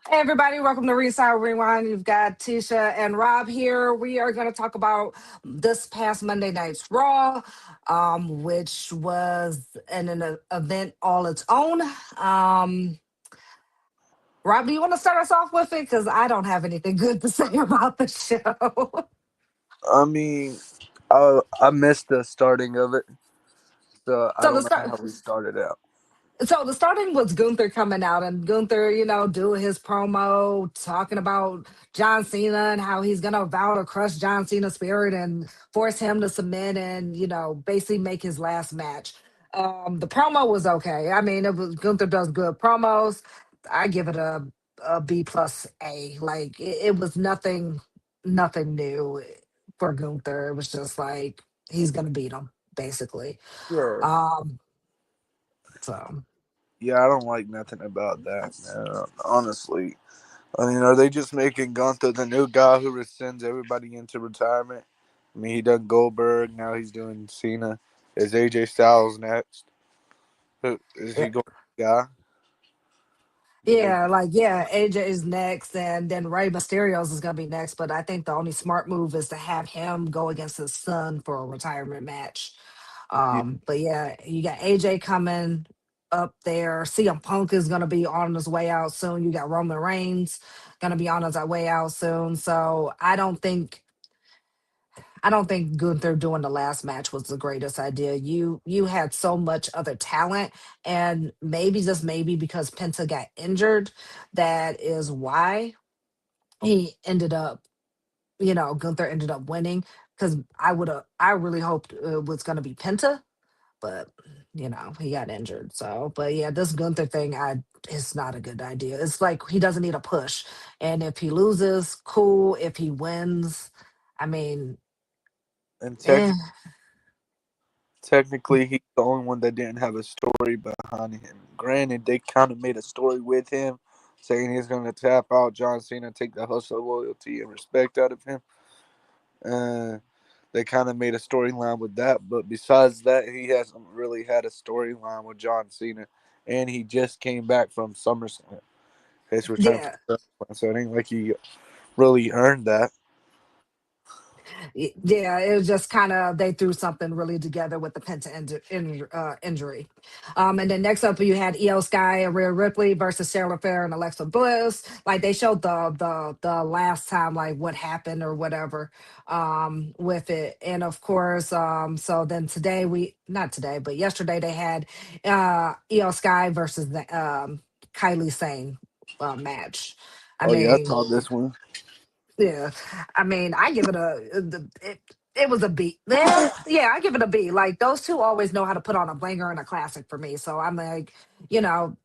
Hey everybody, welcome to Ringside Rewind. You've got Tisha and Rob here. We are going to talk about this past Monday night's Raw, which was an event all its own. Rob, do you want to start us off with it? Because I don't have anything good to say about the show. I mean, I missed the starting of it, so I so the don't know start, how we started out. So the starting was Gunther coming out and Gunther, doing his promo, talking about John Cena and how he's gonna vow to crush John Cena's spirit and force him to submit and basically make his last match. The promo was okay. I mean, it was Gunther does good promos. I give it a B plus A. Like it was nothing new for Gunther. It was just like he's gonna beat him basically. Yeah, Um, so. yeah, I don't like nothing about that, man. Honestly, I mean, are they just making Gunther the new guy who sends everybody into retirement? I mean, he done Goldberg, now he's doing Cena. Is AJ Styles next? Is he going guy? They, Yeah, AJ is next, and then Rey Mysterio's is gonna be next. But I think the only smart move is to have him go against his son for a retirement match. yeah, But yeah, you got AJ coming up there. CM Punk is gonna be on his way out soon. You got Roman Reigns gonna be on his way out soon. So I don't think Gunther doing the last match was the greatest idea. You had so much other talent, and maybe just maybe because Penta got injured, that is why he ended up. Gunther ended up winning because I really hoped it was going to be Penta, but he got injured. So, but yeah, this Gunther thing, it's not a good idea. It's like he doesn't need a push, and if he loses, cool. If he wins, I mean, and eh. technically, he's the only one that didn't have a story behind him. Granted, they kind of made a story with him, saying he's going to tap out John Cena, take the hustle, loyalty, and respect out of him. Uh, they kind of made a storyline with that, but besides that, he hasn't really had a storyline with John Cena, and he just came back from SummerSlam, his return from Yeah, SummerSlam, so it ain't like he really earned that. yeah, it was just kind of they threw something really together with the Penta injury. And then next up you had Io Sky and Rhea Ripley versus Charlotte Flair and Alexa Bliss. Like they showed the last time like what happened or whatever with it. And of course, so then today we not today, but yesterday they had Io Sky versus the Kylie Sane match. I Oh yeah, I mean, saw this one. yeah, I mean, I give it it was a B. Yeah, I give it a B. Like those two always know how to put on a banger and a classic for me. So I'm like,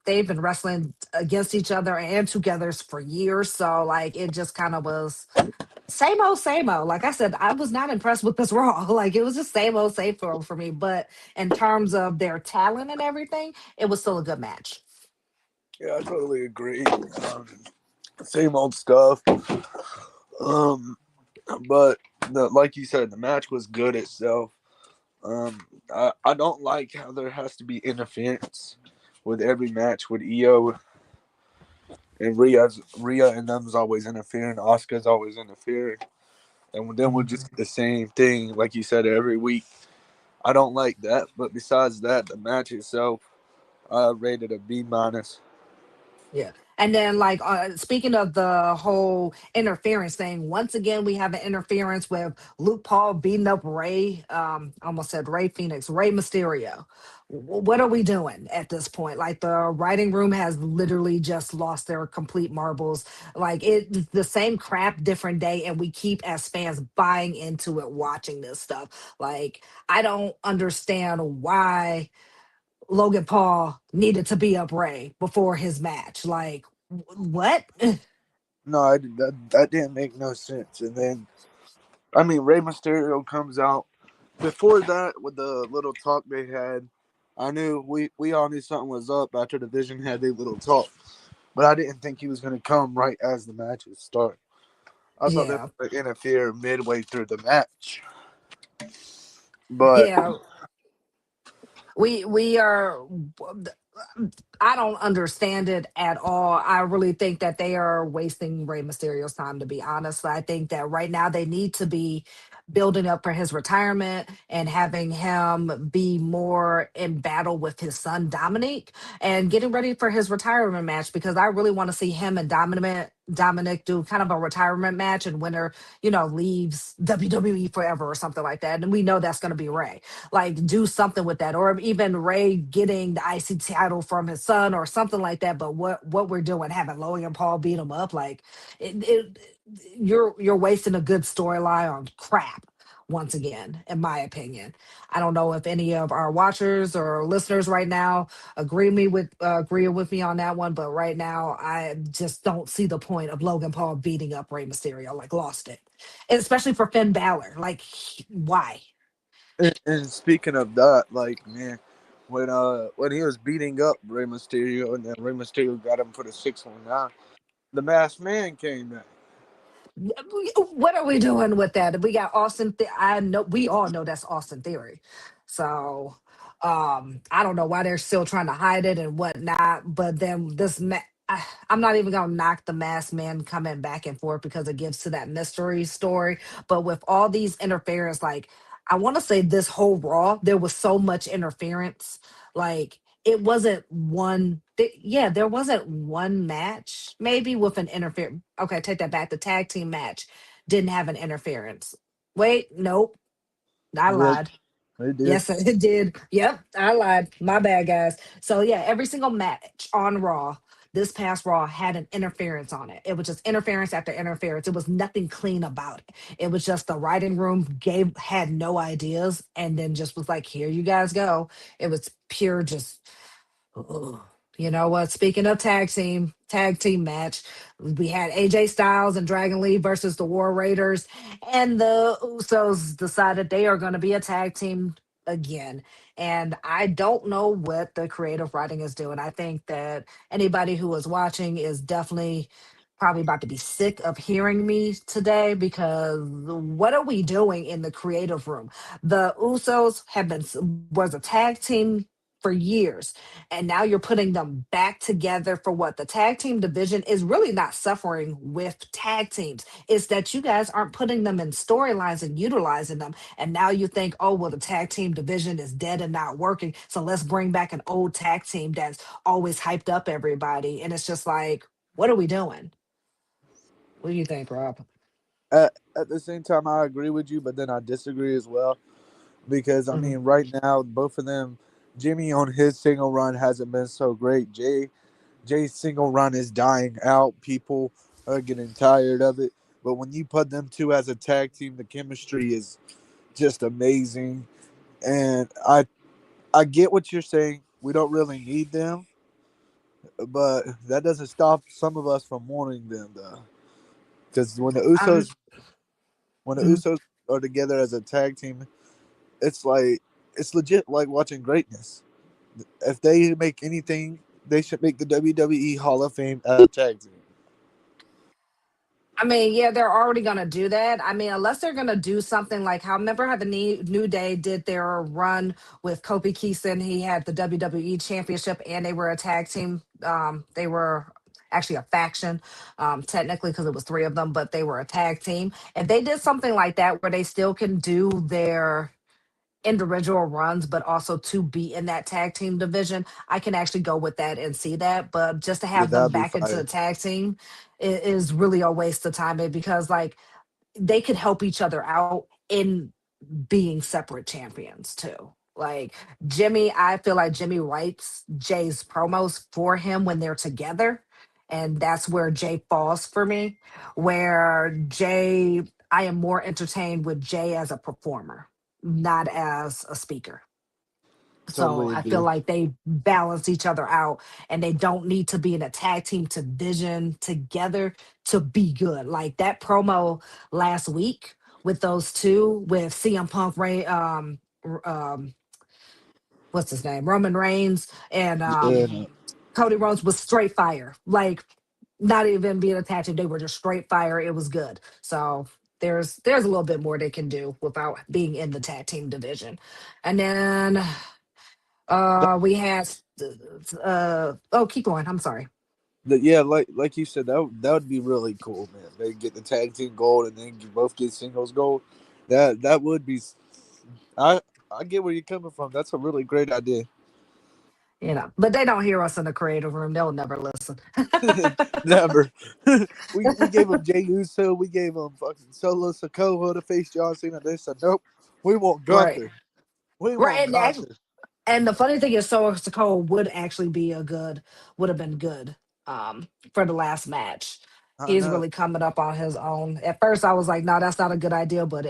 they've been wrestling against each other and together for years. So like it just kind of was same old, same old. Like I said, I was not impressed with this Raw. Like it was just same old, same old for me. But in terms of their talent and everything, it was still a good match. Yeah, I totally agree. Same old stuff. Um, but like you said, the match was good itself. I don't like how there has to be interference with every match with Io and Rhea and them's always interfering. Oscar's always interfering, and then we'll just Mhm. get the same thing like you said every week. I don't like that. But besides that, the match itself, I rated a B minus. Yeah. And then, like, speaking of the whole interference thing, once again, we have an interference with Luke Paul beating up Ray, almost said Ray Phoenix, Ray Mysterio. What are we doing at this point? Like, the writing room has literally just lost their complete marbles. Like, it's the same crap, different day, and we keep, as fans, buying into it, watching this stuff. Like, I don't understand why Logan Paul needed to be up Ray before his match. Like, what? No, that didn't make no sense. And then, I mean, Rey Mysterio comes out. Before that, with the little talk they had, I knew we all knew something was up after the Vision had their little talk. But I didn't think he was going to come right as the matches start. I thought they Yeah, were going to interfere midway through the match. But yeah. We are. I don't understand it at all. I really think that they are wasting Rey Mysterio's time, to be honest. I think that right now they need to be building up for his retirement and having him be more in battle with his son Dominic and getting ready for his retirement match, because I really want to see him and Dominic do kind of a retirement match, and winner, leaves WWE forever or something like that. And we know that's going to be Ray. Like, do something with that, or even Ray getting the IC title from his son or something like that. But what we're doing, having Logan Paul beat him up, like, it you're wasting a good storyline on crap once again, in my opinion. I don't know if any of our watchers or listeners right now agree with me on that one, but right now I just don't see the point of Logan Paul beating up Rey Mysterio. Like, lost it, and especially for Finn Balor. Like, why? And speaking of that, like man, when he was beating up Rey Mysterio and then Rey Mysterio got him for the 619, the masked man came back. What are we doing with that? We got I know we all know that's Austin Theory. So I don't know why they're still trying to hide it and whatnot. But then I'm not even gonna knock the masked man coming back and forth because it gives to that mystery story. But with all these interference, like, I want to say this whole Raw, there was so much interference. Like, it wasn't yeah, there wasn't one match maybe with an interference. Okay, take that back. The tag team match didn't have an interference. Wait, nope, I Yep, lied. they did. Yes, it did. Yep, I lied. My bad, guys. So yeah, every single match on Raw, this past Raw, had an interference on it. It was just interference after interference. It was nothing clean about it. It was just the writing room had no ideas and then just was like, here you guys go. It was pure just. Ugh. You know what? Speaking of tag team match, we had AJ Styles and Dragon Lee versus the War Raiders, and the Usos decided they are going to be a tag team again. And I don't know what the creative writing is doing. I think that anybody who is watching is definitely probably about to be sick of hearing me today, because what are we doing in the creative room? The Usos was a tag team for years, and now you're putting them back together for what? The tag team division is really not suffering with tag teams. It's that you guys aren't putting them in storylines and utilizing them. And now you think, oh, well, the tag team division is dead and not working. So let's bring back an old tag team that's always hyped up everybody. And it's just like, what are we doing? What do you think, Rob? At the same time, I agree with you, but then I disagree as well because I Mhm. mean, right now, both of them, Jimmy on his single run hasn't been so great. Jay's single run is dying out. People are getting tired of it. But when you put them two as a tag team, the chemistry is just amazing. And I get what you're saying. We don't really need them, but that doesn't stop some of us from wanting them though. Because Um, when the mhm. Usos are together as a tag team, it's like it's legit like watching greatness. If they make anything, they should make the WWE Hall of Fame as a tag team. I mean, yeah, they're already gonna do that. I mean, unless they're gonna do something like how, remember how the New Day did their run with Kofi Kingston. He had the WWE Championship, and they were a tag team. They were actually a faction, technically, because it was three of them, but they were a tag team. If they did something like that, where they still can do their individual runs, but also to be in that tag team division, I can actually go with that and see that. But just to Yeah, have them that'd be back into the fire. tag team is really a waste of time, because like, they could help each other out in being separate champions too. Like, I feel like Jimmy writes Jay's promos for him when they're together. And that's where Jay falls for me. Where I am more entertained with Jay as a performer, not as a speaker. So Totally I feel agree. like they balance each other out, and they don't need to be in a tag team to vision together to be good. Like that promo last week with those two, with CM Punk, um, what's his name, Roman Reigns, and Yeah, no. Cody Rhodes, was straight fire. Like, not even being attached, they were just straight fire. It was good. So there's a little bit more they can do without being in the tag team division. And then we had Oh, keep going. I'm sorry. Yeah, like you said, that would be really cool, man. They get the tag team gold, and then you both get singles gold. That would be. I I get where you're coming from. That's a really great idea. But they don't hear us in the creative room. They'll never listen. Never. We gave him Jay Uso. We gave him fucking Solo Sokoa to face John Cena. They said nope. We want Right. Gunther. We Right. want And actually, Gunther. and the funny thing is, Soul would actually be would have been good for the last match. I He's know. really coming up on his own. At first, I was like, no, that's not a good idea. But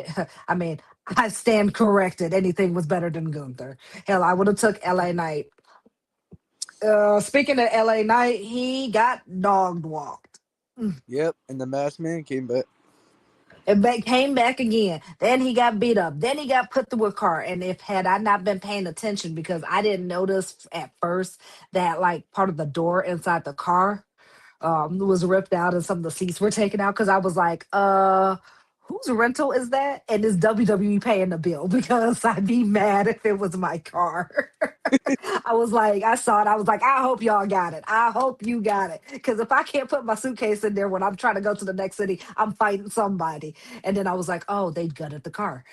I mean, I stand corrected. Anything was better than Gunther. Hell, I would have took LA Knight. Speaking of LA Knight, he got dog walked. Yep. And the Masked Man came back. Came back again. Then he got beat up. Then he got put through a car. And if had I not been paying attention, because I didn't notice at first that like part of the door inside the car was ripped out and some of the seats were taken out, because I was like, whose rental is that? And is WWE paying the bill? Because I'd be mad if it was my car. I was like, I saw it. I was like, I hope y'all got it. I hope you got it. Because if I can't put my suitcase in there when I'm trying to go to the next city, I'm fighting somebody. And then I was like, oh, they gutted the car.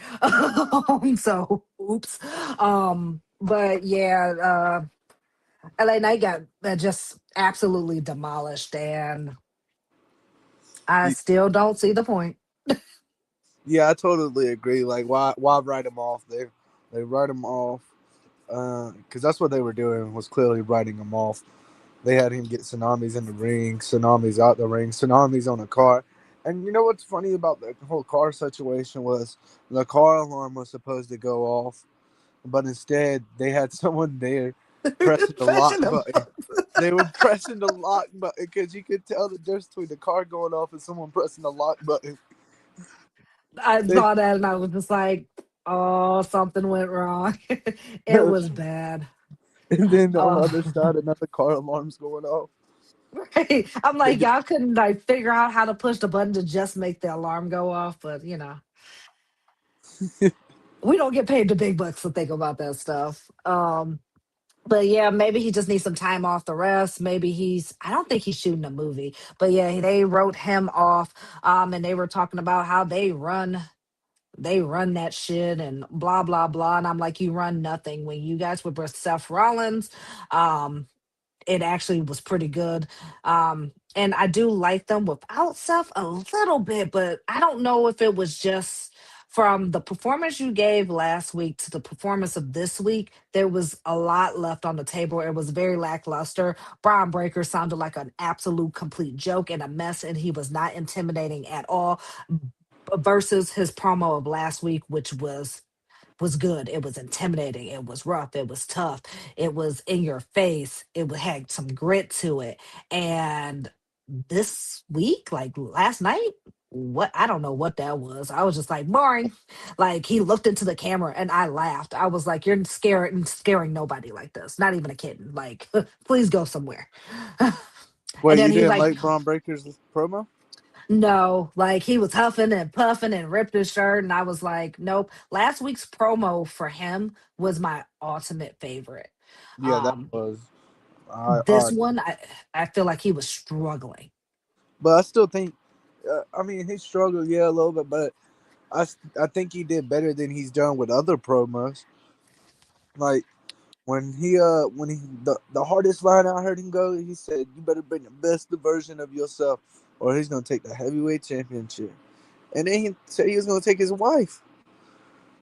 So, oops. But yeah, LA Knight got just absolutely demolished. And I Y- still don't see the point. Yeah, I totally agree. Like, why write him off? They write him off because that's what they were doing, was clearly writing him off. They had him get tsunamis in the ring, tsunamis out the ring, tsunamis on the car. And you know what's funny about the whole car situation was the car alarm was supposed to go off, but instead they had someone there pressing the lock Pressing them. button. They were pressing the lock button because you could tell the difference between the car going off and someone pressing the lock button. I They, saw that and I was just like, oh, something went wrong. It and was bad. then on the other Oh, side, another car alarm's going off. right. I'm They like, just, y'all couldn't like figure out how to push the button to just make the alarm go off, but we don't get paid the big bucks to think about that stuff. But yeah, maybe he just needs some time off the rest. Maybe I don't think he's shooting a movie, but yeah, they wrote him off. And they were talking about how they run that shit and blah blah blah. And I'm like, you run nothing. When you guys were with Seth Rollins, um, it actually was pretty good. And I do like them without Seth a little bit, but I don't know if it was just from the performance you gave last week to the performance of this week. There was a lot left on the table. It was very lackluster. Brian Breaker sounded like an absolute complete joke and a mess, and he was not intimidating at all. Versus his promo of last week, which was good. It was intimidating. It was rough. It was tough. It was in your face. Had some grit to it. And this week, like last night, what I don't know what that was. I was just like boring. Like he looked into the camera and I laughed. I was like, "You're scaring nobody like this. Not even a kitten. Like, please go somewhere." And wait, then you he didn't like like Braun Breaker's promo? no, like he was huffing and puffing and ripped his shirt, and I was like, nope. Last week's promo for him was my ultimate favorite. Yeah, that Um, was. this one, I feel like he was struggling. But I still think, I mean, he struggled, yeah, a little bit, but I think he did better than he's done with other promos. Like when he the hardest line I heard him go, he said, "You better bring the best version of yourself, or he's gonna take the heavyweight championship." And then he said he was gonna take his wife.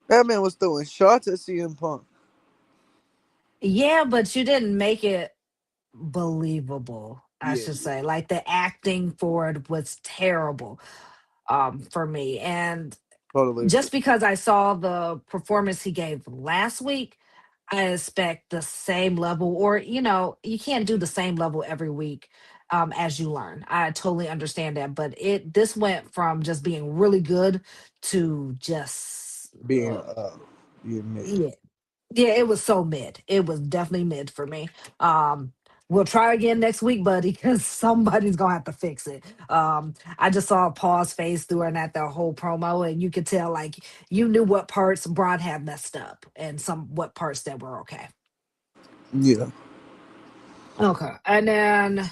That man was throwing shots at CM Punk. Yeah, but you didn't make it believable. I Yeah, should yeah, say, like the acting for it was terrible. For me, and totally agree. just because I saw the performance he gave last week, I expect the same level, or you can't do the same level every week as you learn. I totally understand that, but this went from just being really good to just Being you admit. yeah, yeah. It was so mid. It was definitely mid for me. Um, we'll try again next week, buddy, because somebody's gonna have to fix it. I just saw Paul's face during that whole promo, and you could tell like you knew what parts Braun had messed up and some what parts that were okay. Yeah. Okay. And then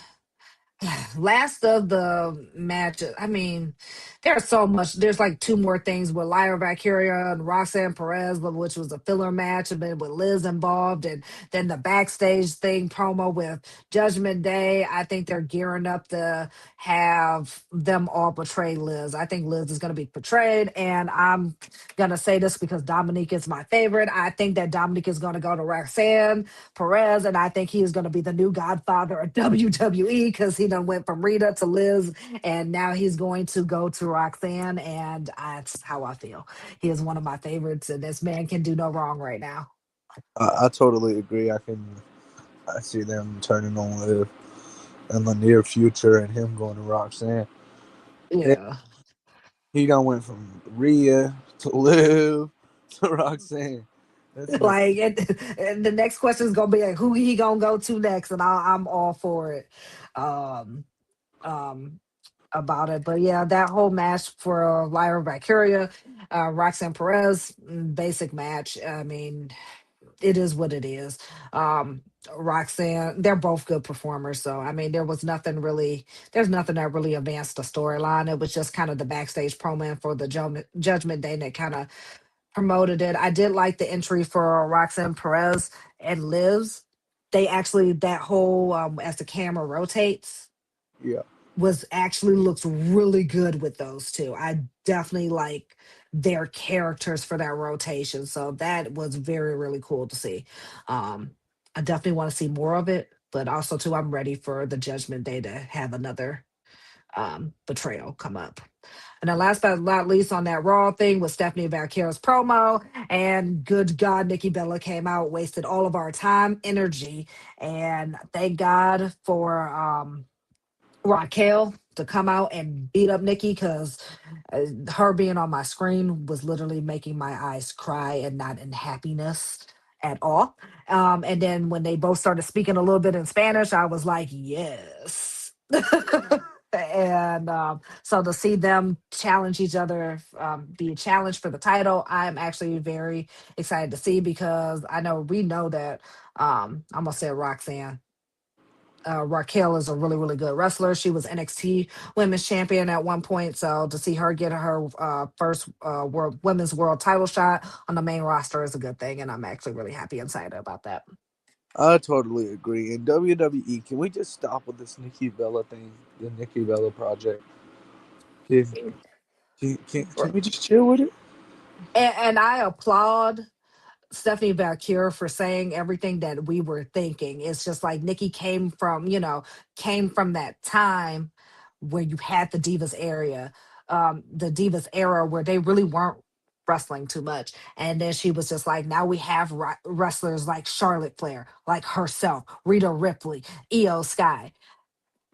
last of the matches, I mean, there's so much. There's like two more things with Lyra Valkyria and Roxanne Perez, which was a filler match, and then with Liz involved, and then the backstage thing promo with Judgment Day. I think they're gearing up to have them all betray Liz. I think Liz is going to be portrayed, and I'm gonna say this because Dominique is my favorite. I think that Dominique is going to go to Roxanne Perez, and I think he is going to be the new Godfather of WWE because he done went from Rita to Liz, and now he's going to go to Roxanne, and that's how I feel. He is one of my favorites, and this man can do no wrong right now. I totally agree. I see them turning on Liv in the near future, and him going to Roxanne. And Yeah. he done went from Rhea to Liv to Roxanne. That's nuts. Like, and the next question is gonna be like, who he gonna go to next, and I'm all for it. Um, um, about it. But yeah, that whole match for Lyra Valkyria, Roxanne Perez, basic match. I mean, it is what it is. Um, Roxanne, they're both good performers. So I mean, there's nothing that really advanced the storyline. It was just kind of the backstage promo for the Judgment Day that kind of promoted it. I did like the entry for Roxanne Perez and Liz. They actually that whole as the camera rotates Yeah, was actually looks really good with those two. I definitely like their characters for that rotation. So that was very, really cool to see. Um, I definitely want to see more of it, but also too, I'm ready for the Judgment Day to have another betrayal come up. And then last but not least on that Raw thing was Stephanie Valkyra's promo. And good God, Nikki Bella came out, wasted all of our time, energy, and thank God for Raquel to come out and beat up Nikki because her being on my screen was literally making my eyes cry and not in happiness at all. And then when they both started speaking a little bit in Spanish, I was like, yes. And so to see them challenge each other, be challenged for the title, I'm actually very excited to see because I know we know that I'm gonna say Roxanne Raquel is a really, really good wrestler. She was NXT Women's Champion at one point. So to see her get her first world women's world title shot on the main roster is a good thing, and I'm actually really happy and excited about that. I totally agree. In WWE, can we just stop with this Nikki Bella thing, the Nikki Bella project? Can, can we just chill with it? And I applaud Stephanie Valkyr for saying everything that we were thinking. It's just like Nikki came from, came from that time where you had the Divas era where they really weren't wrestling too much. And then she was just like, now we have wrestlers like Charlotte Flair, like herself, Rita Ripley, Io Sky.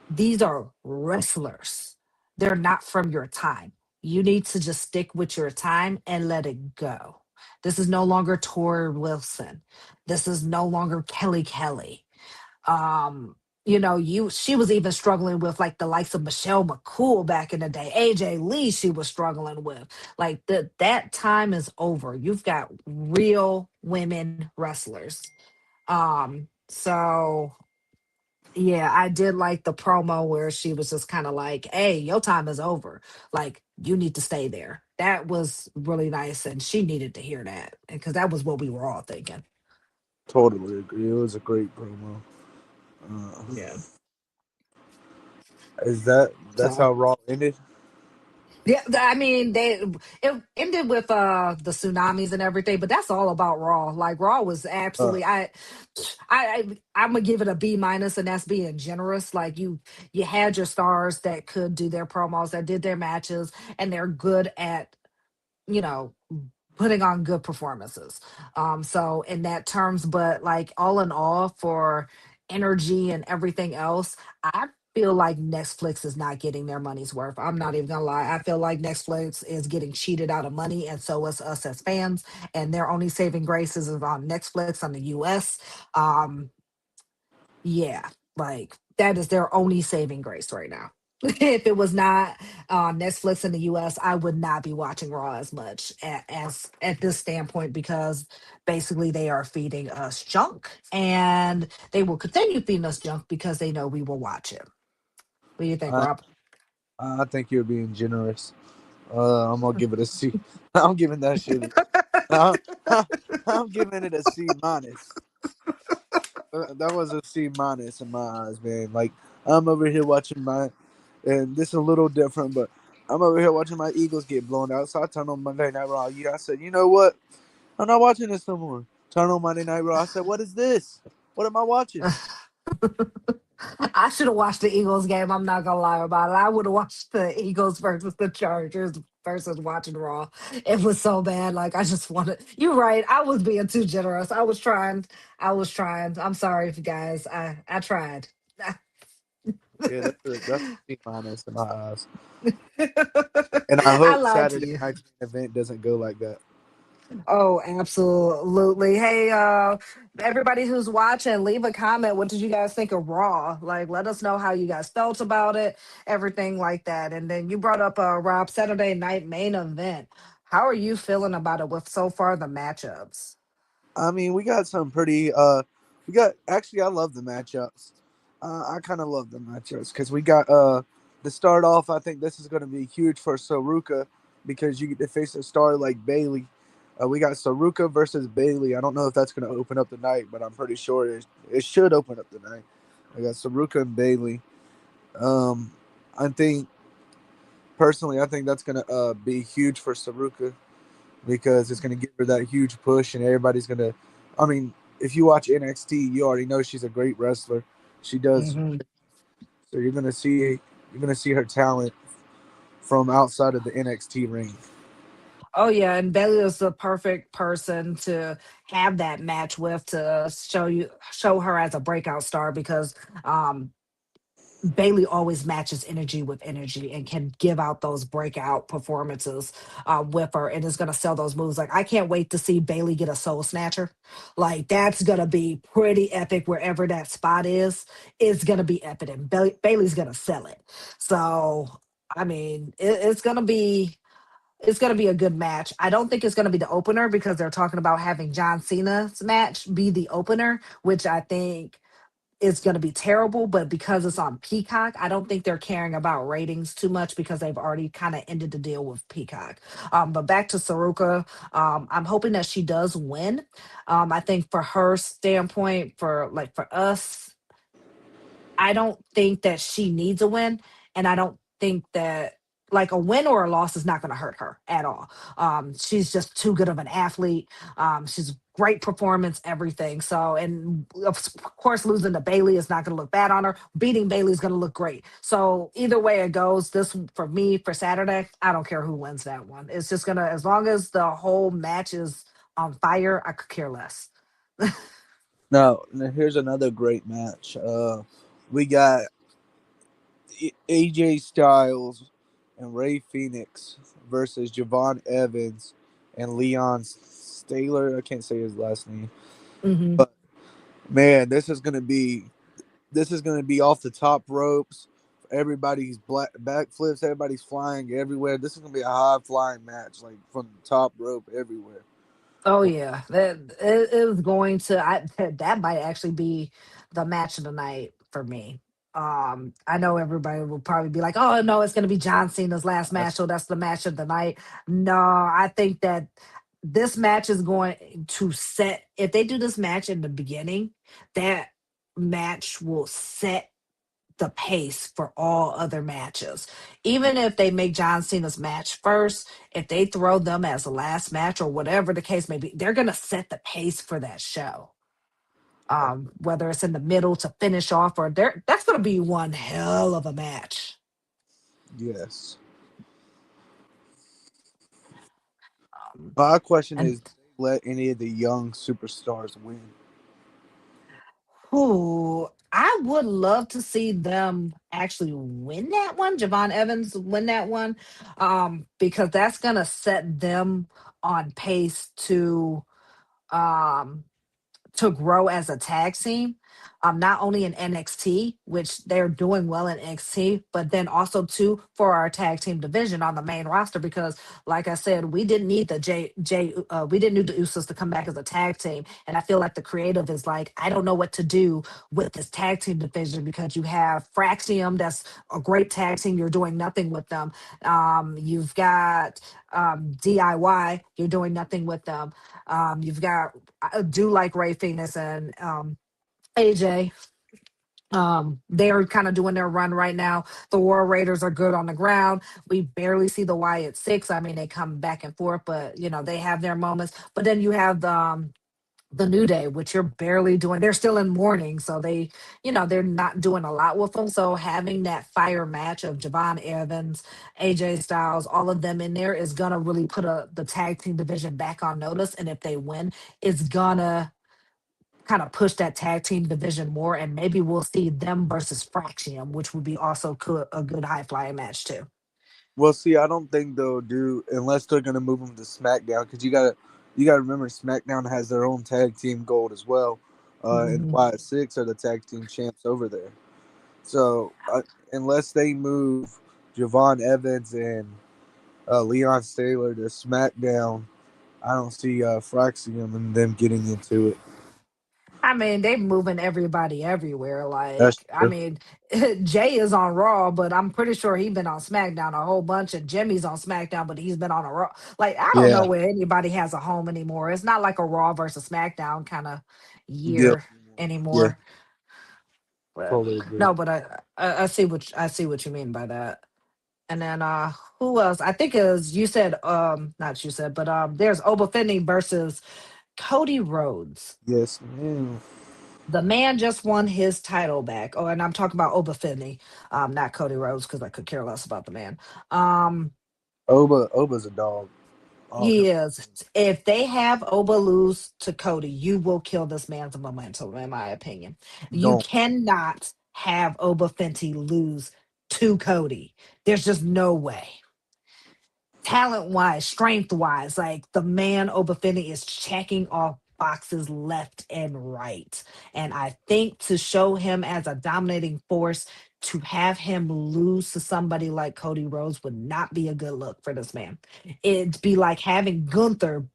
These are wrestlers. They're not from your time. You need to just stick with your time and let it go. This is no longer Tori Wilson. This is no longer Kelly Kelly. Um, you she was even struggling with like the likes of Michelle McCool back in the day. AJ Lee she was struggling with. Like that time is over. You've got real women wrestlers. So yeah, I did like the promo where she was just kind of like, "Hey, your time is over. Like, you need to stay there." That was really nice, and she needed to hear that because that was what we were all thinking. Totally agree. It was a great promo. Uh, Yeah. that's So how Raw ended? yeah, I mean, it ended with the tsunamis and everything, but that's all about Raw. Like Raw was Uh, absolutely I'm gonna give it a B minus, and that's being generous. Like you had your stars that could do their promos, that did their matches, and they're good at you know putting on good performances. So in that terms, but like all in all, for energy and everything else, I feel like Netflix is not getting their money's worth. I'm not even gonna lie. I feel like Netflix is getting cheated out of money, and so is us as fans. And their only saving graces is on Netflix on the US. Um, yeah, like that is their only saving grace right now. If it was not on Netflix in the US, I would not be watching Raw as much as at this standpoint, because basically they are feeding us junk, and they will continue feeding us junk because they know we will watch it. What do you think, I Rob? I think you're being generous. I'm gonna give it a C. I'm giving that shit. I'm, I'm giving it a C minus. That was a C minus in my eyes, man. Like I'm over here watching my, and this is a little different, but I'm over here watching my Eagles get blown out. So I turned on Monday Night Raw. Yeah, I said, you know what? I'm not watching this no more. Turn on Monday Night Raw. I said, what is this? What am I watching? I should have watched the Eagles game. I'm not gonna lie about it. I would have watched the Eagles versus the Chargers versus watching Raw. It was so bad. Like, I just wanted. You're right. I was being too generous. I was trying. I was trying. I'm sorry, if you guys. I tried. Yeah, that's a C minus in my eyes. And I I hope lied to Saturday you. night's main event doesn't go like that. Oh, absolutely. Hey, everybody who's watching, leave a comment. What did you guys think of Raw? Like, let us know how you guys felt about it, everything like that. And then you brought up Rob, Saturday night main event. How are you feeling about it with so far the matchups? I mean, we got some pretty. We got actually. I love the matchups. I kind of love the matchups because we got to start off. I think this is going to be huge for Saruka because you get to face a star like Bailey. We got Saruka versus Bailey. I don't know if that's going to open up the night, but I'm pretty sure it should open up the night. I got Saruka and Bailey. Um, I think personally, I think that's going to be huge for Saruka because it's going to give her that huge push, and everybody's going to. I mean, if you watch NXT, you already know she's a great wrestler. She does. Hmm. So you're gonna see her talent from outside of the NXT ring. Oh yeah, and Bailey is the perfect person to have that match with, to show her as a breakout star, because um Bailey always matches energy with energy and can give out those breakout performances with her, and is going to sell those moves. Like, I can't wait to see Bailey get a soul snatcher. Like, that's going to be pretty epic. Wherever that spot is, it's going to be epic, and Bailey's going to sell it. So, I mean, it's going to be a good match. I don't think it's going to be the opener, because they're talking about having John Cena's match be the opener, which I think is going to be terrible. But because it's on Peacock, I don't think they're caring about ratings too much, because they've already kind of ended the deal with Peacock. But back to Saruka, I'm hoping that she does win. I think for her standpoint, for us, I don't think that she needs a win, and I don't think that, like, a win or a loss is not going to hurt her at all. She's just too good of an athlete. She's great performance, everything. So, and of course, losing to Bailey is not going to look bad on her. Beating Bailey is going to look great. So either way it goes, this for me for Saturday, I don't care who wins that one. It's just gonna, as long as the whole match is on fire, I could care less. Now here's another great match. We got AJ Styles and Ray Phoenix versus Javon Evans and Leon Staylor. I can't say his last name, Hmm. but man, this is gonna be off the top ropes. Everybody's black backflips. Everybody's flying everywhere. This is gonna be a high flying match, like from the top rope everywhere. Oh yeah, that it is going to. That might actually be the match of the night for me. I know everybody will probably be like, "Oh no, it's going to be John Cena's last match, so that's the match of the night." No, I think that this match is going to set. If they do this match in the beginning, that match will set the pace for all other matches. Even if they make John Cena's match first, if they throw them as the last match or whatever the case may be, they're gonna set the pace for that show. Whether it's in the middle to finish off, or there, that's gonna be one hell of a match. Yes. Um, My question and is, do they let any of the young superstars win? who I would love to see them actually win that one, Javon Evans win that one, because that's gonna set them on pace um to grow as a tag team. not only in NXT, which they're doing well in NXT, but then also too for our tag team division on the main roster. Because, like I said, we didn't need the we didn't need the Usos to come back as a tag team, and I feel like the creative is like, I don't know what to do with this tag team division because you have Fraxium, that's a great tag team. You're doing nothing with them. You've got DIY. You're doing nothing with them. You've got I do like Ray Phoenix and AJ. They're kind of doing their run right now. The War Raiders are good on the ground. We barely see the Wyatt Six. I mean, they come back and forth, but they have their moments. But then you have the New Day, which you're barely doing. They're still in mourning, so they're not doing a lot with them. So having that fire match of Javon Evans, AJ Styles, all of them in there is gonna really put the tag team division back on notice. And if they win, it's gonna kind of push that tag team division more, and maybe we'll see them versus Fraxium, which would be also a good high flying match too. Well, see, I don't think they'll do unless they're gonna move them to SmackDown because you gotta remember SmackDown has their own tag team gold as well, and Mhm. Wyatt Six are the tag team champs over there. So unless they move Javon Evans and Leon Saylor to SmackDown, I don't see Fraxium and them getting into it. I mean, they moving everybody everywhere. That's Like, I true. mean, Jay is on Raw, but I'm pretty sure he's been on SmackDown a whole bunch. And Jimmy's on SmackDown, but he's been on a Raw. Like, I don't know Yeah. where anybody has a home anymore. It's not like a Raw versus SmackDown kind of Yep. year Yeah. anymore. But Totally agree. no, but I see what you mean by that. And then who else? I think is you said not you said, but there's Oba Finney versus Cody Rhodes. Yes, ma'am. The man just won his title back. Oh, and I'm talking about Oba Finney, not Cody Rhodes, because I could care less about the man. Um, Oba's a dog. Oh, he is. If they have Oba lose to Cody, you will kill this man's momentum, in my opinion. You don't. cannot have Oba Fenty lose to Cody. There's just no way. Talent wise, strength wise, like the man Obafemi is checking off boxes left and right. And I think to show him as a dominating force, to have him lose to somebody like Cody Rhodes would not be a good look for this man. It'd be like having Gunther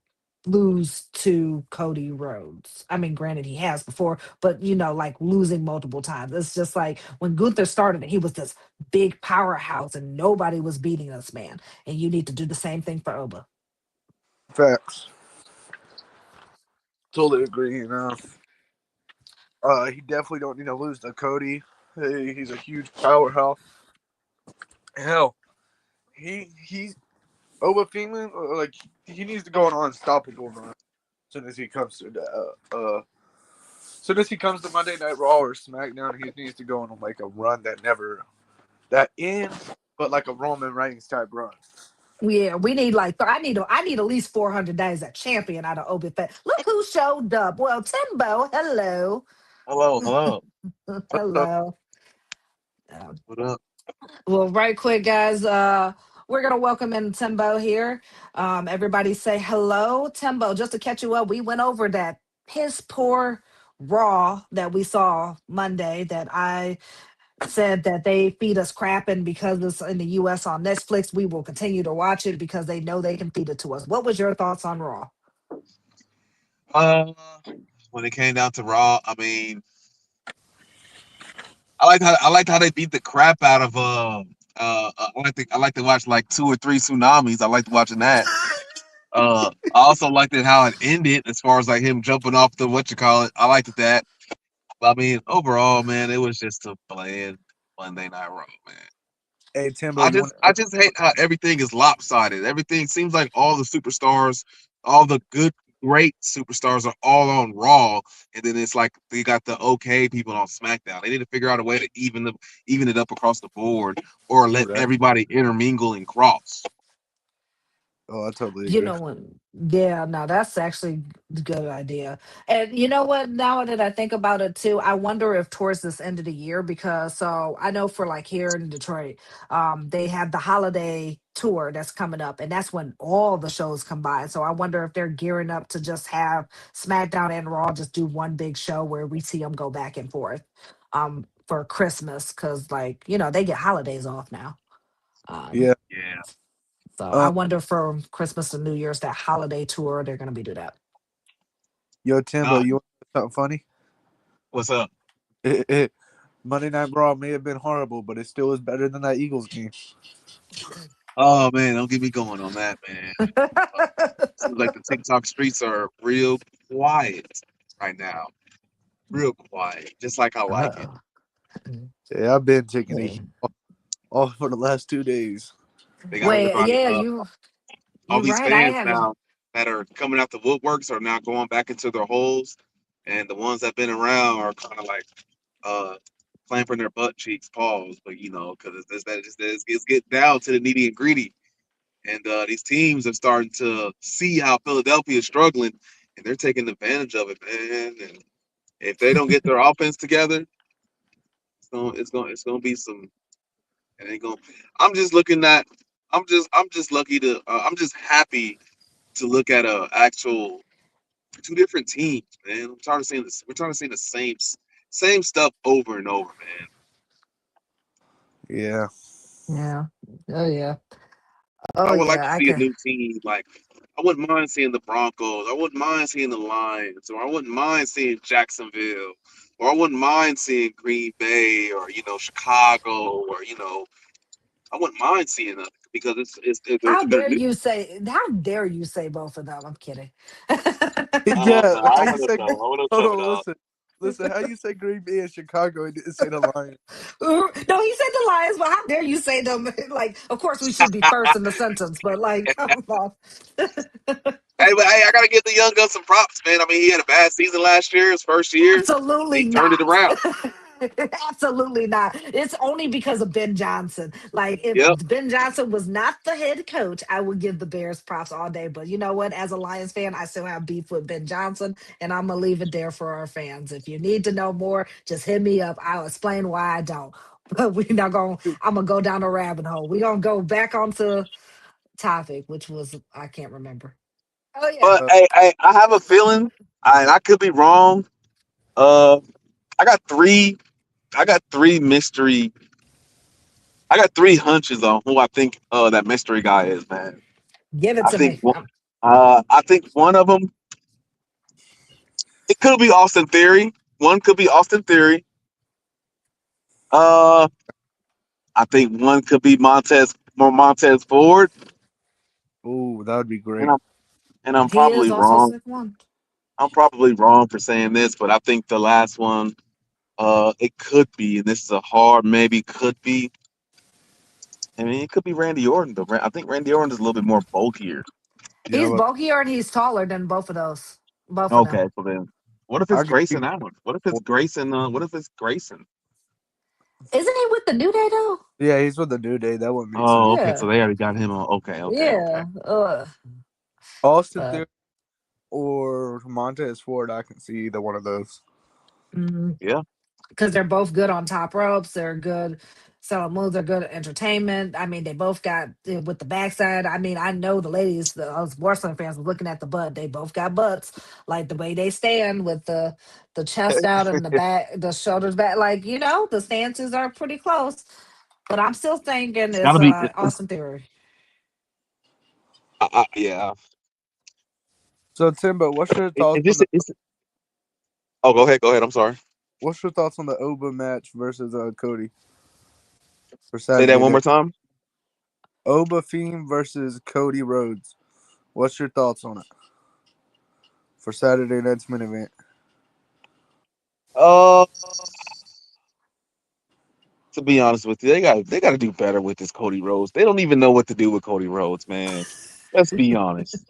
lose to Cody Rhodes. I mean, granted, he has before, but like losing multiple times. It's just like when Gunther started, he was this big powerhouse and nobody was beating this man. And you need to do the same thing for Oba. Facts. Totally agree. He definitely don't need to lose to Cody. Hey, he's a huge powerhouse. Hell, he's Oba Femi. Like he needs to go on an unstoppable run as soon as he comes to soon as he comes to Monday Night Raw or SmackDown. He needs to go on like a run that ends, but like a Roman Reigns type run. Yeah, we need like I need at least 400 days a champion out of Obi Fett. Look who showed up. Well, Timbo, hello. Hello, hello. So, Hello. Um, What up? well, right quick, guys. We're gonna welcome in Timbo here. Everybody say hello, Timbo. Just to catch you up, we went over that piss poor Raw that we saw Monday. That I said that they feed us crap, and because it's in the U.S. on Netflix, we will continue to watch it because they know they can feed it to us. What was your thoughts on Raw? Uh, when it came down to Raw, I mean, I liked how they beat the crap out of I like to watch like two or three tsunamis. I liked watching that. I also liked it how it ended as far as like him jumping off the what you call it. I liked that. But I mean, overall, man, it was just a bland Monday Night Raw, man. hey Timbo, I you just want I just hate how everything is lopsided. Everything seems like all the superstars, all the good, great superstars are all on Raw, and then it's like they got the okay people on SmackDown. They need to figure out a way to even it up across the board, or to let do that? everybody intermingle and cross. Oh, I totally You agree. know what? Yeah, no, that's actually a good idea. And you know what? Now that I think about it too, I wonder if towards this end of the year, because so I know for like here in Detroit, they have the holiday tour that's coming up, and that's when all the shows combine. So I wonder if they're gearing up to just have SmackDown and Raw just do one big show where we see them go back and forth for Christmas, because like they get holidays off now. Um, Yeah. Yeah. so I Um, wonder for Christmas and New Year's, that holiday tour, they're gonna be do that. yo, Timbo, Nah, you want to know something funny? what's up? Monday Night Raw may have been horrible, but it still is better than that Eagles game. Oh man, don't get me going on that, man. Uh, Seems like the TikTok streets are real quiet right now. Real quiet, just like I like it. Uh, mm, Yeah, I've been taking a yeah. heat off for the last 2 days. They got Wait, everybody. yeah, All you these right. I fans haven't. now that are coming out the woodworks are now going back into their holes, and the ones that been around are kind of like uh clamping their butt cheeks, pause. But because it's getting down to the nitty and gritty, and these teams are starting to see how Philadelphia is struggling, and they're taking advantage of it, man. And if they don't get their offense together, it's gonna be some. It ain't gonna. I'm just looking at. I'm just lucky to. I'm just happy to look at a actual two different teams, man. I'm tired of seeing this. We're trying to see the same stuff over and over, man. Yeah. Yeah. Oh yeah. I Oh would like yeah. to I see a can. new team. Like I wouldn't mind seeing the Broncos. I wouldn't mind seeing the Lions, or I wouldn't mind seeing Jacksonville, or I wouldn't mind seeing Green Bay, or Chicago, or I wouldn't mind seeing them because they're new. How dare you say both of them? I'm kidding. Yeah, I how you want to say? know. I want to Hold know it on, all. listen. How you say Green Bay and Chicago and didn't say the Lions? No, he said the Lions, but how dare you say them? Like, of course we should be first in the sentence, but like, come on. Hey, but hey, I gotta give the young gun some props, man. I mean, he had a bad season last year, his first year. Absolutely He turned it not. around. Absolutely not. It's only because of Ben Johnson. Like, if Yep. Ben Johnson was not the head coach, I would give the Bears props all day. But you know what? As a Lions fan, I still have beef with Ben Johnson, and I'm gonna leave it there for our fans. If you need to know more, just hit me up. I'll explain why I don't. But we're not gonna. I'm gonna go down a rabbit hole. We're gonna go back onto topic, which was I can't remember. Oh yeah. But hey, I have a feeling, and I could be wrong. Uh, I got three. I got three mystery. I got three hunches on who I think that mystery guy is, man. Give it I to think me. one- I think one of them. It could be Austin Theory. One could be Austin Theory. Uh, I think one could be Montez Ford, Oh, that would be and great. I'm He is probably also wrong. sick one. I'm probably wrong for saying this, but I think the last one, it could be, and this is a hard maybe, could be. I mean, it could be Randy Orton, though. I think Randy Orton is a little bit more bulkier. Yeah, He's but bulkier and he's taller than both of those. Both of them. Okay, so then, what if it's I could be. Grayson Allen? What if it's Grayson? What if it's Grayson? Isn't he with the New Day though? Yeah, he's with the New Day. That would make sense. Oh, okay, so Yeah. they already got him on. Okay. Yeah. Austin Theory But or Montez Ford, I can see either one of those. Yeah, because they're both good on top ropes, they're good selling moves, they're good at entertainment. I mean, they both got with the backside. I mean, I know the ladies, the us wrestling fans were looking at the butt. They both got butts, like the way they stand with the chest out and the back, the shoulders back. Like the stances are pretty close. But I'm still thinking it's got it's to be. Austin Theory. Yeah. So Timbo, It just. Oh, go ahead. Go ahead. I'm sorry. what's your thoughts on the Oba match versus Cody for Say that Saturday one night? more time. Oba Fiend versus Cody Rhodes. What's your thoughts on it for Saturday night's main event? Uh, to be honest with you, they got to do better with this Cody Rhodes. They don't even know what to do with Cody Rhodes, man. Let's be honest.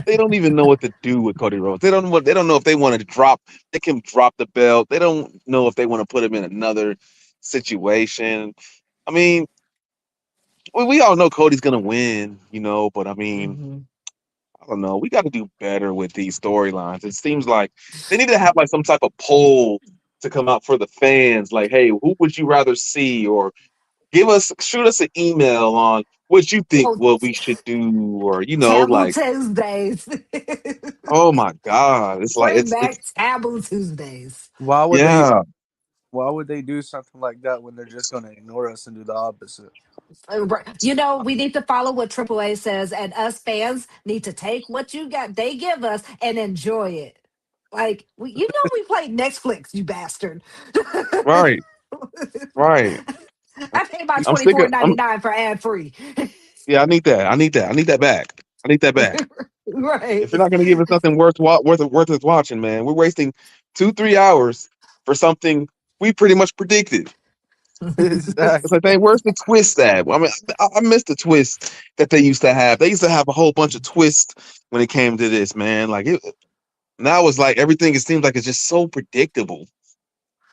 They don't even know what to do with Cody Rhodes. They don't know if they want to drop. They can drop the belt. They don't know if they want to put him in another situation. I mean, we all know Cody's gonna win, but I mean, Hmm. I don't know. We got to do better with these storylines. It seems like they need to have like some type of poll to come out for the fans. Like, hey, who would you rather see, or shoot us an email on what you think Oh, what we should do, or Taboo like, Tuesdays. oh my God, it's like Bring it's back Taboo Tuesdays. Why would they? yeah, Why would they do something like that when they're just going to ignore us and do the opposite? We need to follow what AAA says, and us fans need to take what you got they give us and enjoy it. Like we play Netflix, you bastard. right, right. I pay my I'm twenty sick four of ninety I'm nine for ad free. yeah. I need that. I need that. I need that back. I need that back. If you're Right. not gonna give us something worth us watching, man, we're wasting 2-3 hours for something we pretty much predicted. It's like, Exactly. dang, where's the twist at? I mean, I miss the twist that they used to have. They used to have a whole bunch of twists when it came to this, man. Now it's like everything. It seems like it's just so predictable.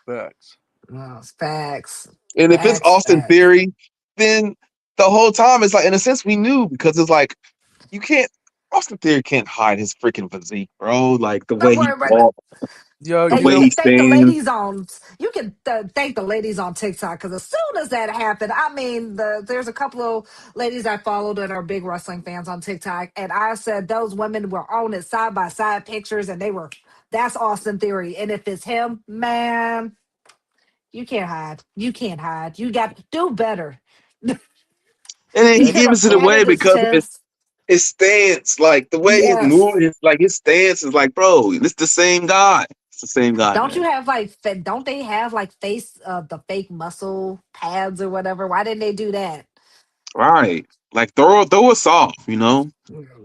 Facts. Oh, facts. And if it's Facts, Austin facts. Theory, then the whole time it's like, in a sense, we knew, because it's like you can't. Austin Theory can't hide his freaking physique, bro. Like the way Don't he worry about it. walks, Yo, the And you you way know, he can thank the stands. ladies on thank the ladies on TikTok because as soon as that happened, I mean, there's a couple of ladies I followed that are big wrestling fans on TikTok, and I said those women were on it side by side pictures, and they were that's Austin Theory, and if it's him, man, you can't hide, you can't hide, you got to do better. And then He he they could have gives it away padded his because of chest. his stance, like the way he Yes. moves, like his stance is like, bro, it's the same guy. It's the same guy, Don't you man. have like don't they have like face the fake muscle pads or whatever? Why didn't they do that? Right. Like throw us off.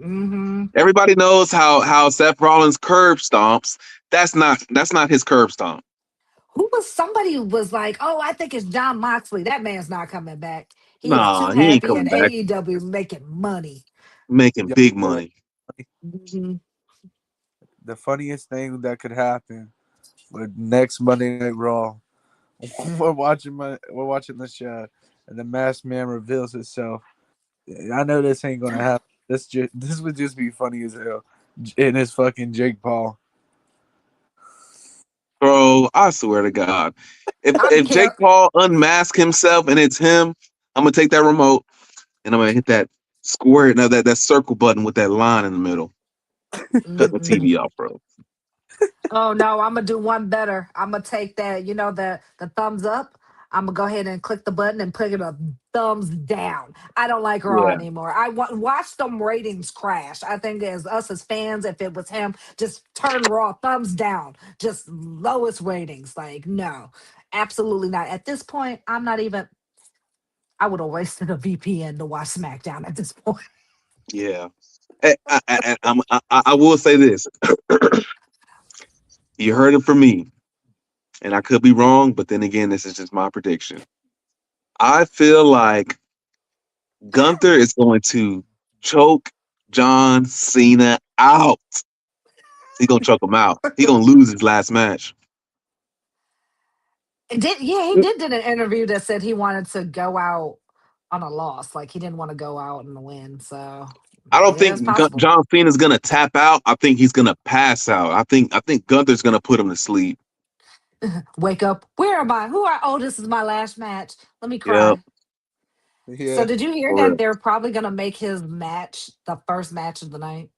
Hmm. Everybody knows how Seth Rollins curb stomps. That's not his curb stomp. Who was somebody was like, oh, I think it's John Moxley. That man's not coming back. He is Nah, too he ain't happy in coming back AEW making money. making yo, big the money. Mhm. the funniest thing that could happen with next Monday Night Raw. We're watching the show, and the masked man reveals himself. I know this ain't gonna happen. This would just be funny as hell. And it's fucking Jake Paul. Bro, I swear to God. If I don't if Jake care. Paul unmasks himself and it's him, I'm gonna take that remote and I'm gonna hit that square, no, that circle button with that line in the middle. Cut the Mhm. TV off, bro. Oh no, I'm gonna do one better. I'm gonna take that, the thumbs up. I'm gonna go ahead and click the button and put it a thumbs down. I don't like Raw Yeah, anymore. Watch them ratings crash. I think as us as fans, if it was him, just turn Raw thumbs down. Just lowest ratings. Like no, absolutely not. At this point, I'm not even. I would have wasted a VPN to watch SmackDown at this point. yeah. I will say this. You heard it from me, and I could be wrong, but then again, this is just my prediction. I feel like Gunther is going to choke John Cena out. He gonna choke him out. He gonna lose his last match. He did an interview that said he wanted to go out on a loss. Like he didn't want to go out and win. So I don't yeah, it's think possible. John Cena's gonna tap out. I think he's gonna pass out. I think Gunther's gonna put him to sleep. Wake up. Where am I? Who are oh, this is my last match. Let me Yep, cry. So Yeah, did you hear for that real. they're probably gonna make his match the first match of the night?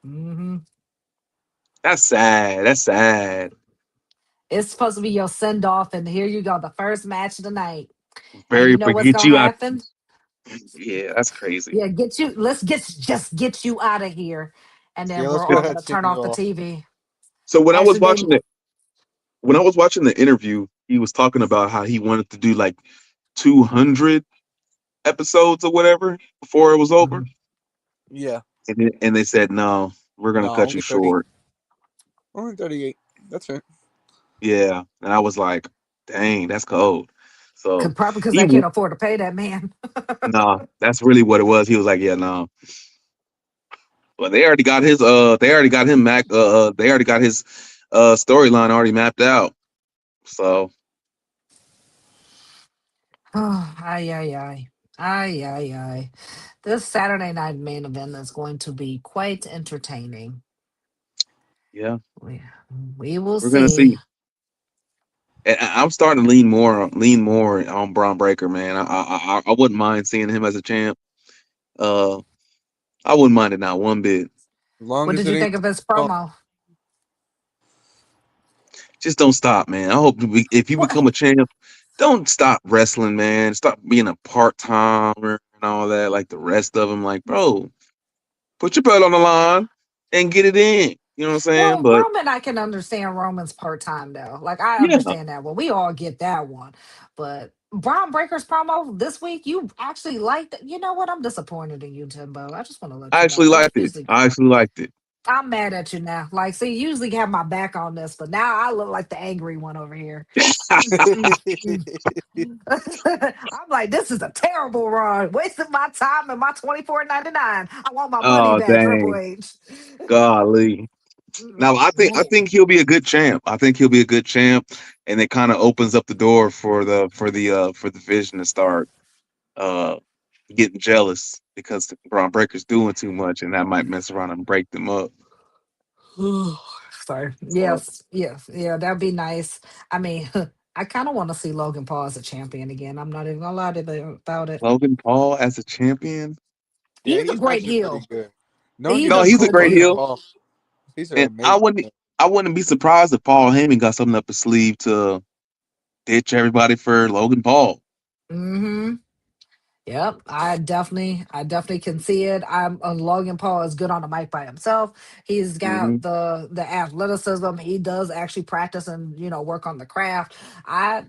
Hmm. That's sad. That's sad. It's supposed to be your send off, and here you go, the first match of the night. And you Very know what's get gonna you out. happen? Yeah, that's crazy. Yeah, just get you out of here, and yeah. then Let's we're go all ahead gonna and take turn you off the off. TV. So Actually, maybe when I was watching the interview, he was talking about how he wanted to do like 200 episodes or whatever before it was over, Mhm. Yeah, and they said no, we're gonna no, cut you only 30, short. only 38. That's it. Yeah, and I was like, dang, that's cold. So could probably because he they can't afford to pay that man. no, that's really what it was. He was like, yeah, no. But they already got him they already got his storyline already mapped out. So Oh, ay, ay, ay. Ay, ay, ay. This Saturday night main event is going to be quite entertaining. yeah, We, we will we're gonna see. see. I'm starting to lean more on Braun Breaker, man. I wouldn't mind seeing him as a champ. Uh, I wouldn't mind it not one bit. As long What as did it you ain't think of his Tony promo? Just don't stop, man. I hope if you What? become a champ, don't stop wrestling, man. Stop being a part timer and all that, like the rest of them. Like, bro, put your belt on the line and get it in. You know what I'm saying? Well, But Roman, I can understand Roman's part time though. Like I yeah, understand that. Well, we all get that one. But Braun Breaker's promo this week, you actually liked it. You know what? I'm disappointed in you, Timbo. I just want to let I you know. actually Like liked it. usually, I actually liked it. I'm mad at you now. Like, see, you usually have my back on this, but now I look like the angry one over here. Mm, mm, mm. I'm like, this is a terrible run. Wasting my time and my 24.99. I want my money Oh back, Triple dang, H. golly. Now I think Man. he'll be a good champ. I think he'll be a good champ, and it kind of opens up the door for the Vision to start uh getting jealous because Braun Breaker's doing too much, and that might mess around and break them up. Sorry. So Yes, yes, yeah, that'd be nice. I mean, I kind of want to see Logan Paul as a champion again. I'm not even gonna lie to you about it. Logan Paul as a champion. Yeah, He's a he's great actually pretty heel. good. Don't He's get No, a me he's a wrong, good great Logan heel, heel. Paul, he's an and I amazing wouldn't man. I wouldn't be surprised if Paul Heyman got something up his sleeve to ditch everybody for Logan Paul. Hmm. Yep, I definitely can see it. Logan Paul is good on the mic by himself. He's Hmm. got the athleticism. He does actually practice and work on the craft. I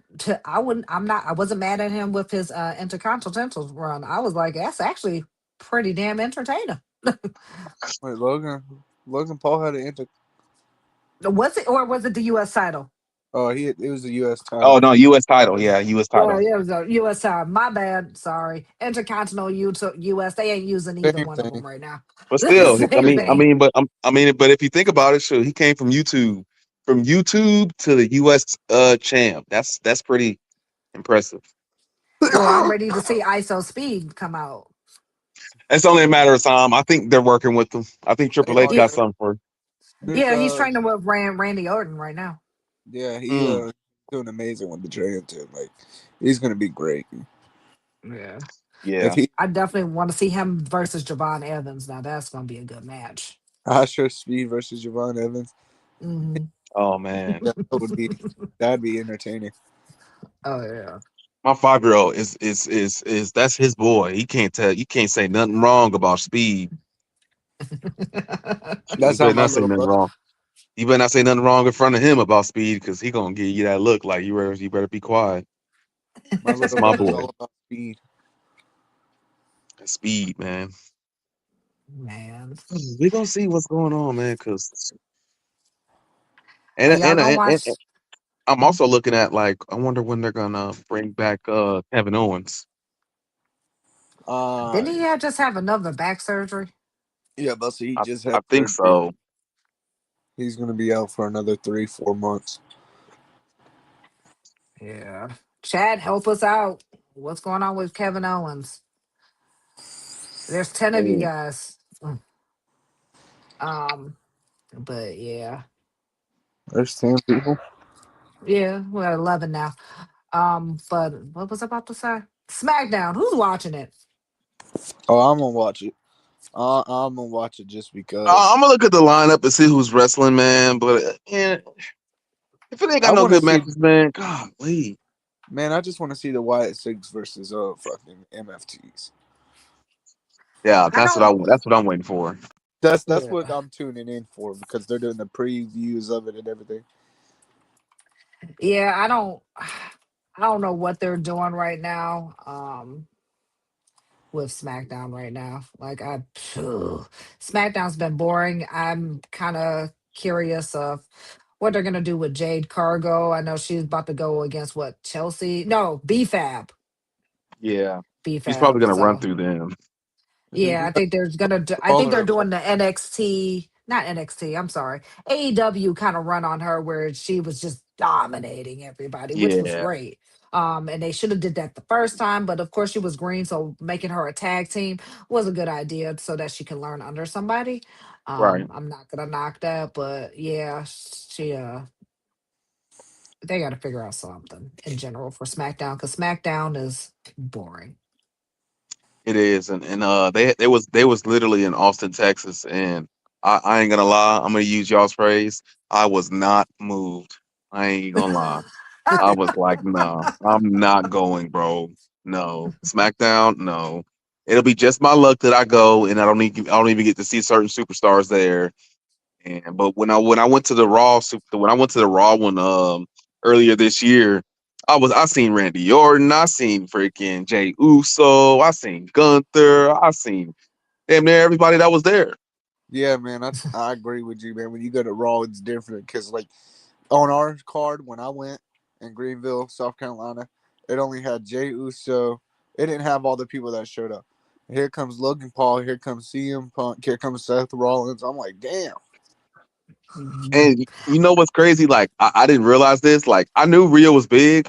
wouldn't. I wasn't mad at him with his intercontinental run. I was like, that's actually pretty damn entertaining. Wait, Logan Paul had an inter. Was it, or was it the U.S. title? Oh, it was a U.S. Oh title. no, U.S. title, yeah, U.S. Yeah, title. yeah, it was a U.S. title. My bad. Sorry. Intercontinental U.S. They ain't using either Same one of them thing. right now. But still, Same thing. but if you think about it, sure, he came from YouTube to the U.S. champ. That's pretty impressive. Well, I'm ready to see ISO Speed come out. It's only a matter of time. I think they're working with them. I think They Triple H are. Yeah, got something for. There's yeah, he's training with Randy Orton right now. yeah, he Mm, doing amazing with the training too. Like he's gonna be great. Yeah, If yeah. he I definitely want to see him versus Javon Evans. Now that's gonna be a good match. Asher Speed versus Javon Evans, Hmm. Oh man, that would be that'd be entertaining. Oh yeah. my 5 year old is that's his boy. He can't tell. You can't say nothing wrong about Speed. You That's how better my not say little nothing brother. wrong. You better not say nothing wrong in front of him about Speed because he gonna give you that look like you better be quiet. My That's little my brother's boy. all about speed. Speed, man. Man, We gonna see what's going on, man. Cause are and y'all and, gonna and, and watch? I'm also looking at like I wonder when they're gonna bring back Kevin Owens. Uh Didn't he just have another back surgery? yeah, but see, he I just had I think surgery. so. He's gonna be out for another 3-4 months. Yeah. Chad, help us out. What's going on with Kevin Owens? There's 10 of you Hey, guys. Um, but yeah. There's 10 people. Yeah, we're at 11 now. But what was I about to say? SmackDown. Who's watching it? Oh, I'm gonna watch it. I'm gonna watch it just I'm because gonna look at the lineup and see who's wrestling, man. But yeah, if it ain't I got no want to good see. matches, man, golly. Man, I just want to see the Wyatt Six versus fucking MFTs. Yeah, I don't. that's what I'm waiting for. That's Yeah. what I'm tuning in for because they're doing the previews of it and everything. Yeah, I don't. I don't know what they're doing right now. With SmackDown right now. Like SmackDown's been boring. I'm kind of curious of what they're gonna do with Jade Cargo. I know she's about to go against what Chelsea? No, BFAB. Yeah, he's probably BFAB. gonna run So through them. yeah, I think there's gonna. I think Calling they're her. doing the NXT, not NXT. I'm sorry, AEW kind of run on her where she was just dominating everybody, which was Yeah, great. And they should have did that the first time, but of course she was green, so making her a tag team was a good idea so that she can learn under somebody. right. I'm not gonna knock that, but yeah, she they got to figure out something in general for SmackDown because SmackDown is boring. It is, and they was literally in Austin, Texas, and I ain't gonna lie, I'm gonna use y'all's phrase. I was not moved. I ain't gonna lie. I was like, no, I'm not going, bro. No. SmackDown, no. It'll be just my luck that I go and I don't even get to see certain superstars there. And but when I went to the when I went to the Raw one earlier this year, I seen Randy Orton, I seen freaking Jay Uso, I seen Gunther, I seen damn near everybody that was there. Yeah, man, I agree with you, man. When you go to Raw, it's different because like on our card when I went in Greenville, South Carolina, it only had Jay Uso. It didn't have all the people that showed up. Here comes Logan Paul. Here comes CM Punk. Here comes Seth Rollins. I'm like, damn. Mhm. And you know what's crazy? Like I didn't realize this. Like I knew Rhea was big,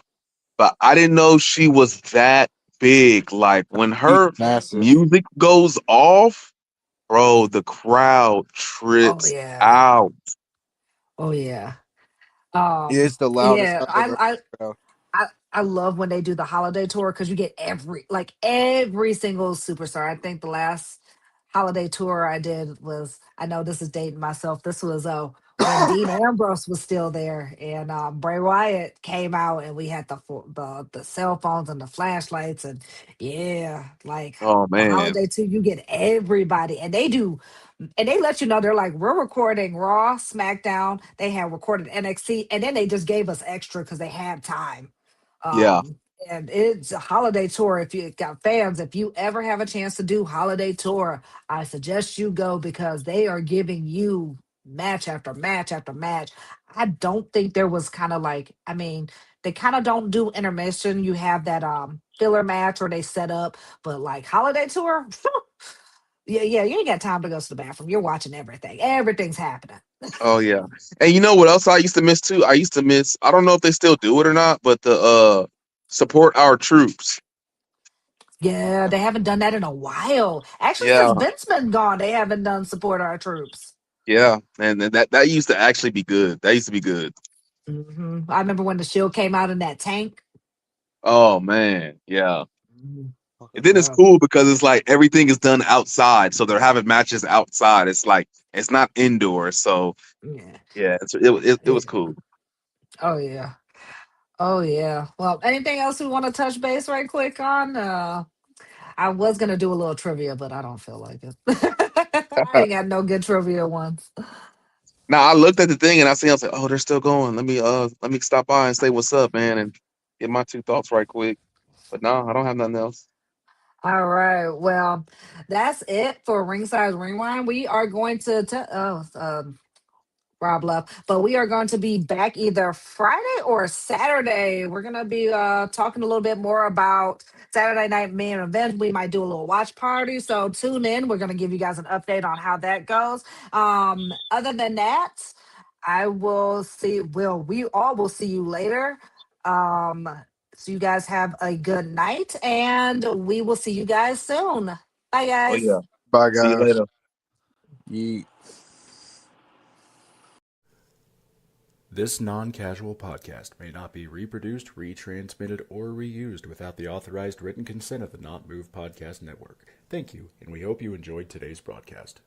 but I didn't know she was that big. Like when He's her massive. music goes off, bro, the crowd Oh trips yeah. out. Oh yeah. It's the loudest Yeah. I've ever heard. I love when they do the holiday tour because you get every single superstar. I think the last holiday tour I did was, I know this is dating myself. This was when Dean Ambrose was still there and Bray Wyatt came out and we had the cell phones and the flashlights and yeah, like Oh the man. holiday tour, you get everybody and they do and they let you know they're like, we're recording Raw, SmackDown. They have recorded NXT, and then they just gave us extra because they had time. Yeah. Um, and it's a holiday tour. If you got fans, if you ever have a chance to do holiday tour, I suggest you go because they are giving you match after match after match. I don't think there was kind of like, I mean, they kind of don't do intermission. You have that filler match or they set up, but like holiday tour, yeah, yeah, you ain't got time to go to the bathroom. You're watching everything. Everything's happening. Oh yeah. And you know what else I used to miss too? I used to miss, I don't know if they still do it or not, but the support our troops. Yeah, they haven't done that in a while. Actually, since Yeah. Vince been gone, they haven't done support our troops. Yeah. And that used to actually be good. That used to be good. I remember when the Shield came out in that tank. Oh man. Yeah. Mhm. And then it's Yeah, cool because it's like everything is done outside. So they're having matches outside. It's like it's not indoor. So yeah, yeah, it was yeah. cool. Oh yeah, oh yeah. Well, anything else we want to touch base right quick on? I was gonna do a little trivia, but I don't feel like it. I ain't got no good trivia ones. Now I looked at the thing and I was like, oh, they're still going. Let me stop by and say what's up, man, and get my two thoughts right quick. But no, I don't have nothing else. All right. Well, that's it for Ringside Rewind. We are going to Rob left, but we are going to be back either Friday or Saturday. We're gonna be talking a little bit more about Saturday Night Main Event. We might do a little watch party, so tune in. We're gonna give you guys an update on how that goes. Other than that, I will see. We all will see you later. Um, so you guys have a good night, and we will see you guys soon. Bye, Oh guys. yeah. Bye, See you guys. later. Yeet. This non casual podcast may not be reproduced, retransmitted, or reused without the authorized written consent of the Not Move Podcast Network. Thank you, and we hope you enjoyed today's broadcast.